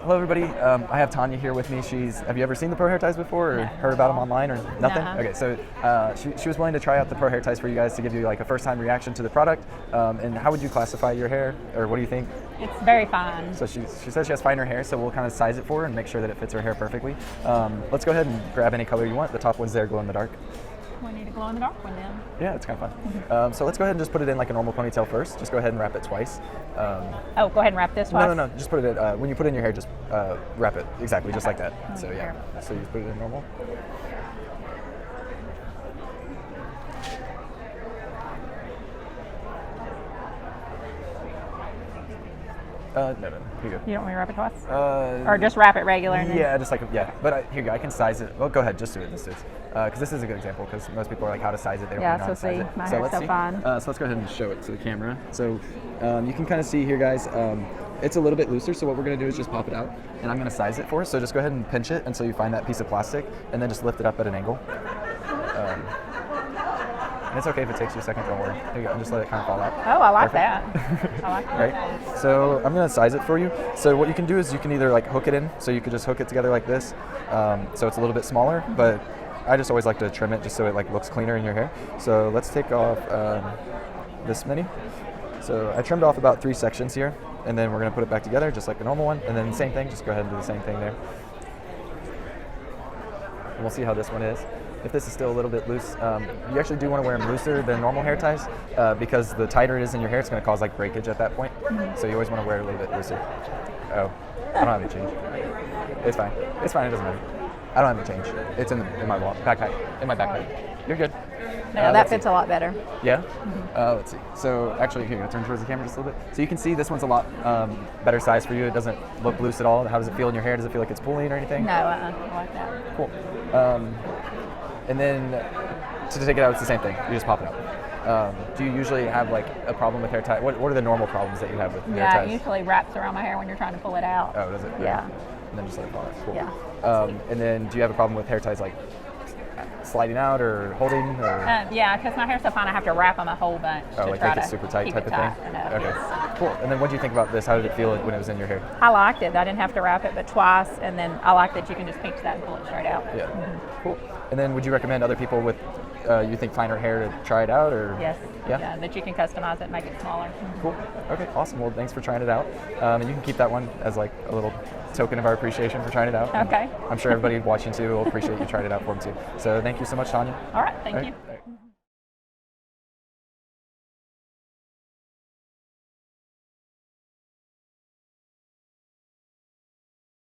Hello, everybody. I have Tanya here with me. Have you ever seen the Pro Hair Ties before, or heard about them online, or nothing? No. Okay, so she was willing to try out the Pro Hair Ties for you guys to give you like a first-time reaction to the product. And how would you classify your hair, or what do you think? It's very fine. So she says she has finer hair, so we'll kind of size it for her and make sure that it fits her hair perfectly. Let's go ahead and grab any color you want. The top one's there, glow in the dark. We need a glow in the dark one then. Yeah, it's kind of fun. So let's go ahead and just put it in like a normal ponytail first. Just go ahead and wrap it twice. Oh, go ahead and wrap this twice? No. Just put it in, when you put it in your hair, just wrap it exactly, just like that. So yeah, so you just put it in normal. No, you're good. You don't want me to wrap it twice? Or just wrap it regular? And then... Yeah, just like, yeah. But here you go, I can size it. Well, go ahead, just do it. Because this is a good example, because most people are like, how to size it. They don't know how to size it. My hair's so fine. So let's go ahead and show it to the camera. So you can kind of see here, guys, it's a little bit looser, so what we're going to do is just pop it out, and I'm going to size it for us. So just go ahead and pinch it until you find that piece of plastic, and then just lift it up at an angle. And it's okay if it takes you a second, don't worry. There you go, and just let it kind of fall out. Oh, I like Perfect. that. I like that. Right? So I'm going to size it for you. So what you can do is you can either like hook it in, so you could just hook it together like this, so it's a little bit smaller, but I just always like to trim it just so it like looks cleaner in your hair. So let's take off this many. So I trimmed off about 3 sections here, and then we're going to put it back together just like the normal one, and then same thing, just go ahead and do the same thing there. And we'll see how this one is. If this is still a little bit loose, you actually do want to wear them looser than normal hair ties, because the tighter it is in your hair, it's going to cause like breakage at that point. So you always want to wear it a little bit looser. Oh, I don't have any change. It's fine. It's fine. It doesn't matter. I don't have any change. It's in my backpack. In my backpack. You're good. No, that fits a lot better. Yeah? Let's see. So actually, here, turn towards the camera just a little bit. So you can see this one's a lot better size for you. It doesn't look loose at all. How does it feel in your hair? Does it feel like it's pulling or anything? No, I like that. Cool. And then to take it out, it's the same thing. You just pop it out. Do you usually have like a problem with hair tie? What are the normal problems that you have with hair ties? Yeah, it usually wraps around my hair when you're trying to pull it out. Oh, does it? Yeah. And then just let it fall out. Cool. Yeah. And then do you have a problem with hair ties like sliding out or holding? Or? Yeah, because my hair's so fine, I have to wrap them a whole bunch. Oh, like make it super tight type of thing? Okay. Cool. And then what do you think about this? How did it feel when it was in your hair? I liked it. I didn't have to wrap it but twice, and then I like that you can just pinch that and pull it straight out. Yeah. Cool. And then would you recommend other people with, you think, finer hair to try it out? Or? Yes. Yeah? That you can customize it and make it smaller. Cool. Okay, awesome. Well, thanks for trying it out. And you can keep that one as like a little token of our appreciation for trying it out. Okay. I'm sure everybody watching too will appreciate you trying it out for them too. So thank you so much, Tanya. All right, thank you.